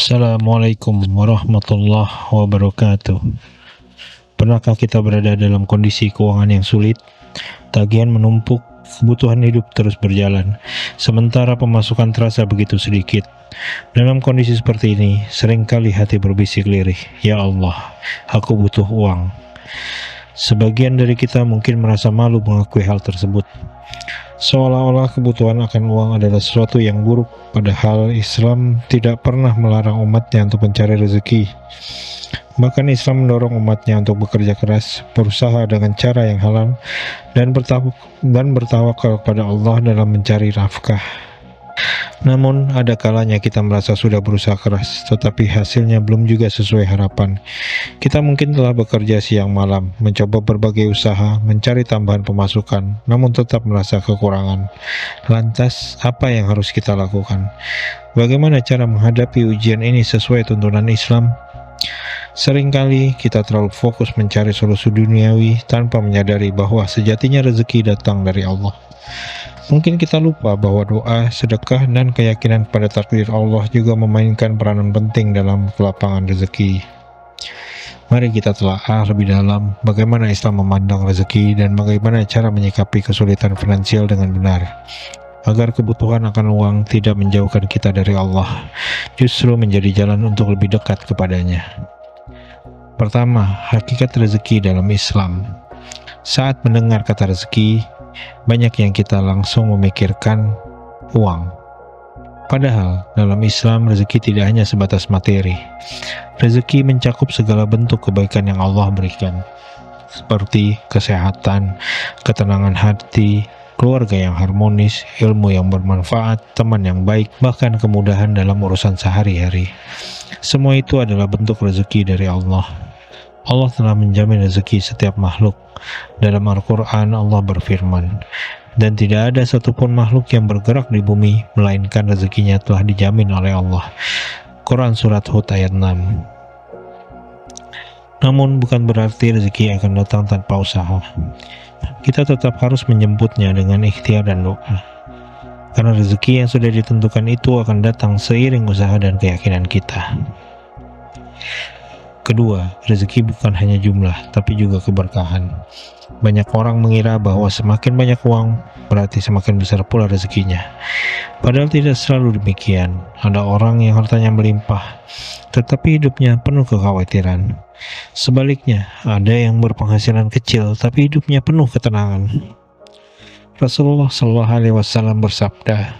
Assalamualaikum warahmatullahi wabarakatuh. Pernahkah kita berada dalam kondisi keuangan yang sulit? Tagihan menumpuk, kebutuhan hidup terus berjalan, sementara pemasukan terasa begitu sedikit. Dalam kondisi seperti ini, seringkali hati berbisik lirih, "Ya Allah, aku butuh uang." Sebagian dari kita mungkin merasa malu mengakui hal tersebut, seolah-olah kebutuhan akan uang adalah sesuatu yang buruk, padahal Islam tidak pernah melarang umatnya untuk mencari rezeki. Bahkan Islam mendorong umatnya untuk bekerja keras, berusaha dengan cara yang halal, dan bertawakal kepada Allah dalam mencari nafkah. Namun, ada kalanya kita merasa sudah berusaha keras, tetapi hasilnya belum juga sesuai harapan. Kita mungkin telah bekerja siang malam, mencoba berbagai usaha, mencari tambahan pemasukan, namun tetap merasa kekurangan. Lantas, apa yang harus kita lakukan? Bagaimana cara menghadapi ujian ini sesuai tuntunan Islam? Seringkali kita terlalu fokus mencari solusi duniawi tanpa menyadari bahwa sejatinya rezeki datang dari Allah. Mungkin kita lupa bahwa doa, sedekah, dan keyakinan pada takdir Allah juga memainkan peranan penting dalam kelapangan rezeki. Mari kita telaah lebih dalam bagaimana Islam memandang rezeki dan bagaimana cara menyikapi kesulitan finansial dengan benar, agar kebutuhan akan uang tidak menjauhkan kita dari Allah, justru menjadi jalan untuk lebih dekat kepadanya. Pertama, hakikat rezeki dalam Islam. Saat mendengar kata rezeki, banyak yang kita langsung memikirkan uang. Padahal dalam Islam rezeki tidak hanya sebatas materi. Rezeki mencakup segala bentuk kebaikan yang Allah berikan, seperti kesehatan, ketenangan hati, keluarga yang harmonis, ilmu yang bermanfaat, teman yang baik, bahkan kemudahan dalam urusan sehari-hari. Semua itu adalah bentuk rezeki dari Allah. Allah telah menjamin rezeki setiap makhluk. Dalam Al-Quran Allah berfirman, "Dan tidak ada satupun makhluk yang bergerak di bumi, melainkan rezekinya telah dijamin oleh Allah." Quran Surat Hud ayat 6. Namun bukan berarti rezeki akan datang tanpa usaha. Kita tetap harus menjemputnya dengan ikhtiar dan doa, karena rezeki yang sudah ditentukan itu akan datang seiring usaha dan keyakinan kita. Kedua, rezeki bukan hanya jumlah, tapi juga keberkahan. Banyak orang mengira bahwa semakin banyak uang, berarti semakin besar pula rezekinya. Padahal tidak selalu demikian. Ada orang yang hartanya melimpah, tetapi hidupnya penuh kekhawatiran. Sebaliknya, ada yang berpenghasilan kecil, tapi hidupnya penuh ketenangan. Rasulullah SAW bersabda,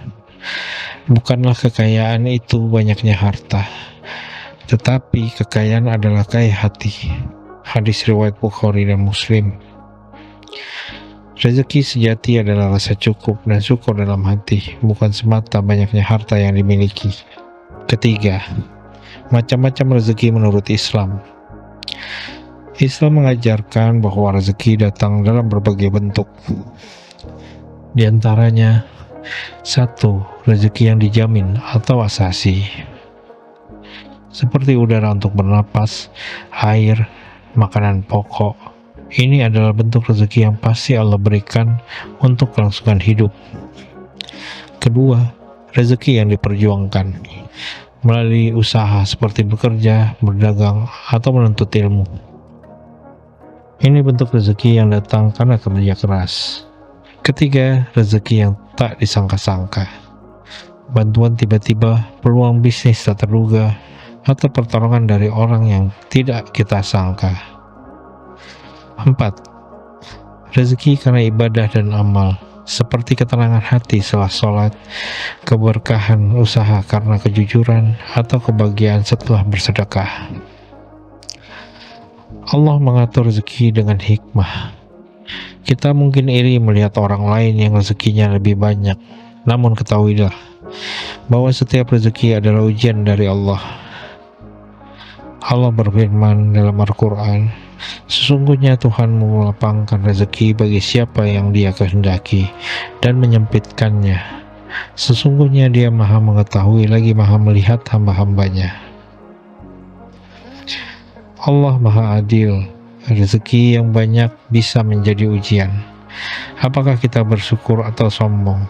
"Bukanlah kekayaan itu banyaknya harta, tetapi kekayaan adalah kaya hati." Hadis riwayat Bukhari dan Muslim. Rezeki sejati adalah rasa cukup dan syukur dalam hati, bukan semata banyaknya harta yang dimiliki. Ketiga, macam-macam rezeki menurut Islam. Islam mengajarkan bahwa rezeki datang dalam berbagai bentuk. Di antaranya, 1. Rezeki yang dijamin atau asasi, seperti udara untuk bernapas, air, makanan pokok. Ini adalah bentuk rezeki yang pasti Allah berikan untuk kelangsungan hidup. Kedua, rezeki yang diperjuangkan melalui usaha seperti bekerja, berdagang, atau menuntut ilmu. Ini bentuk rezeki yang datang karena kerja keras. Ketiga, rezeki yang tak disangka-sangka. Bantuan tiba-tiba, peluang bisnis tak terduga, atau pertolongan dari orang yang tidak kita sangka. 4. Rezeki karena ibadah dan amal, seperti ketenangan hati setelah sholat, keberkahan usaha karena kejujuran, atau kebahagiaan setelah bersedekah. Allah mengatur rezeki dengan hikmah. Kita mungkin iri melihat orang lain yang rezekinya lebih banyak, namun ketahuilah bahwa setiap rezeki adalah ujian dari Allah. Allah berfirman dalam Al-Quran, "Sesungguhnya Tuhanmu melapangkan rezeki bagi siapa yang Dia kehendaki dan menyempitkannya. Sesungguhnya Dia Maha mengetahui lagi Maha melihat hamba-hambanya." Allah Maha Adil. Rezeki yang banyak bisa menjadi ujian. Apakah kita bersyukur atau sombong?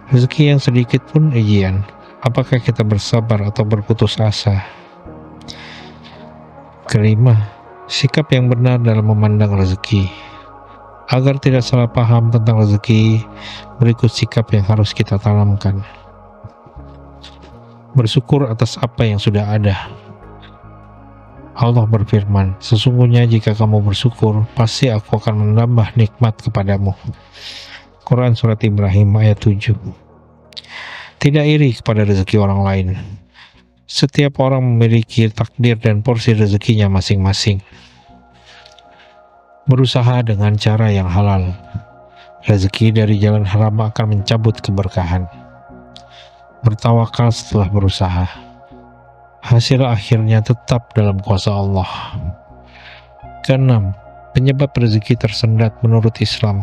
Rezeki yang sedikit pun ujian. Apakah kita bersabar atau berputus asa? Kelima, sikap yang benar dalam memandang rezeki. Agar tidak salah paham tentang rezeki, berikut sikap yang harus kita tanamkan. Bersyukur atas apa yang sudah ada. Allah berfirman, sesungguhnya jika kamu bersyukur, pasti aku akan menambah nikmat kepadamu. Quran Surat Ibrahim ayat 7. Tidak iri kepada rezeki orang lain. Setiap orang memiliki takdir dan porsi rezekinya masing-masing. Berusaha dengan cara yang halal. Rezeki dari jalan haram akan mencabut keberkahan. Bertawakal setelah berusaha. Hasil akhirnya tetap dalam kuasa Allah. Keenam, penyebab rezeki tersendat menurut Islam.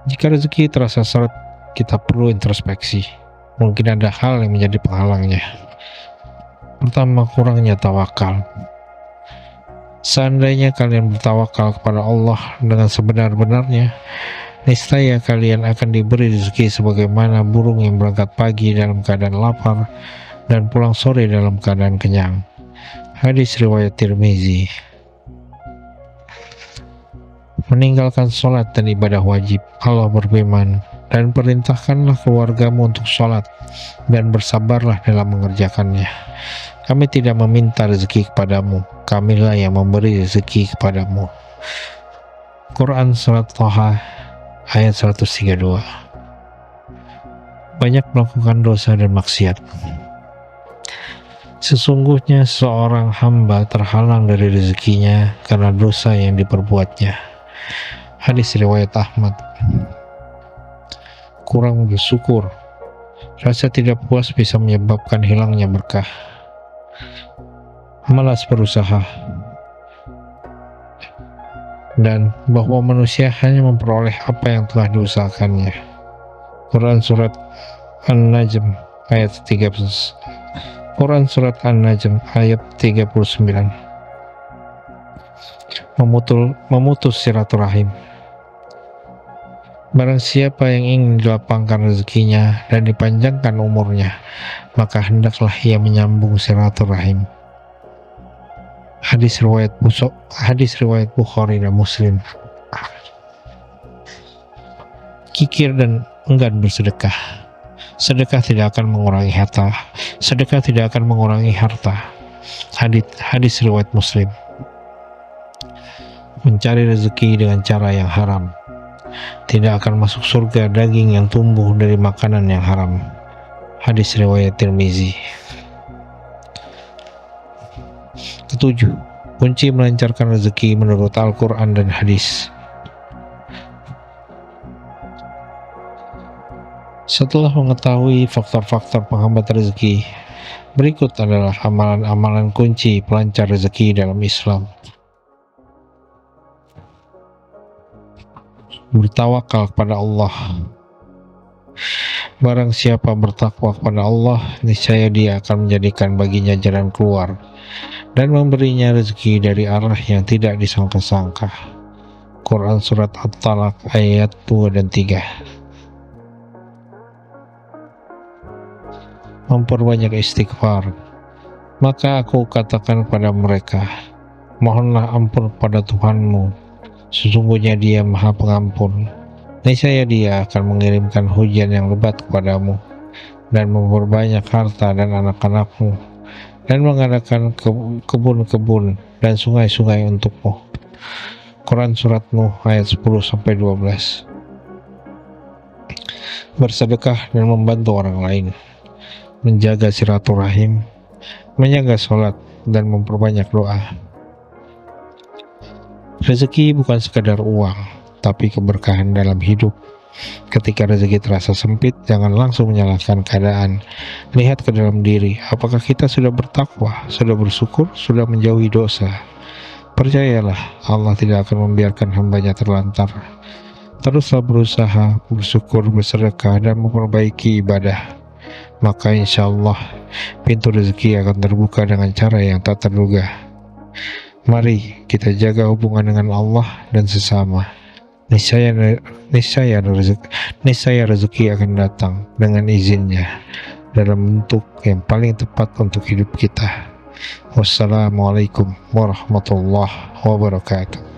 Jika rezeki terasa seret, kita perlu introspeksi. Mungkin ada hal yang menjadi penghalangnya. Pertama, kurangnya tawakal. Seandainya kalian bertawakal kepada Allah dengan sebenar-benarnya, niscaya kalian akan diberi rezeki sebagaimana burung yang berangkat pagi dalam keadaan lapar dan pulang sore dalam keadaan kenyang. Hadis riwayat Tirmizi. Meninggalkan sholat dan ibadah wajib. Allah berfirman, dan perintahkanlah keluargamu untuk sholat dan bersabarlah dalam mengerjakannya. Kami tidak meminta rezeki kepadamu, kamilah yang memberi rezeki kepadamu. Quran Surat Thaha ayat 132. Banyak melakukan dosa dan maksiat. Sesungguhnya seorang hamba terhalang dari rezekinya karena dosa yang diperbuatnya. Hadis riwayat Ahmad. Kurang bersyukur. Rasa tidak puas bisa menyebabkan hilangnya berkah. Malas berusaha. Dan bahwa manusia hanya memperoleh apa yang telah diusahakannya. Quran Surat An-Najm ayat 13. Quran Surat An-Najm ayat 39. Memutus silaturahim. Barang siapa yang ingin dilapangkan rezekinya dan dipanjangkan umurnya, maka hendaklah ia menyambung silaturahim. Hadis riwayat Bukhari dan Muslim. Kikir dan enggan bersedekah. Sedekah tidak akan mengurangi harta. Sedekah tidak akan mengurangi harta. Hadis riwayat Muslim. Mencari rezeki dengan cara yang haram. Tidak akan masuk surga daging yang tumbuh dari makanan yang haram. Hadis riwayat Tirmizi. Ketujuh, kunci melancarkan rezeki menurut Al-Quran dan hadis. Setelah mengetahui faktor-faktor penghambat rezeki, berikut adalah amalan-amalan kunci pelancar rezeki dalam Islam. Bertawakal kepada Allah. Barang siapa bertakwa kepada Allah, niscaya dia akan menjadikan baginya jalan keluar dan memberinya rezeki dari arah yang tidak disangka-sangka. Quran Surat At-Talaq ayat 2 dan 3. Memperbanyak istighfar. Maka aku katakan kepada mereka, mohonlah ampun kepada Tuhanmu. Sesungguhnya Dia Maha Pengampun. Niscaya Dia akan mengirimkan hujan yang lebat kepadamu dan memperbanyak harta dan anak-anakmu dan mengadakan kebun-kebun dan sungai-sungai untukmu. Quran Surat Nuh ayat 10-12. Bersedekah dan membantu orang lain. Menjaga silaturahim, menjaga sholat dan memperbanyak doa. Rezeki bukan sekadar uang, tapi keberkahan dalam hidup. Ketika rezeki terasa sempit, jangan langsung menyalahkan keadaan. Lihat ke dalam diri, apakah kita sudah bertakwa, sudah bersyukur, sudah menjauhi dosa. Percayalah, Allah tidak akan membiarkan hambanya terlantar. Teruslah berusaha, bersyukur, bersedekah, dan memperbaiki ibadah. Maka insya Allah, pintu rezeki akan terbuka dengan cara yang tak terduga. Mari kita jaga hubungan dengan Allah dan sesama. Niscaya rezeki akan datang dengan izinnya dalam bentuk yang paling tepat untuk hidup kita. Wassalamualaikum warahmatullahi wabarakatuh.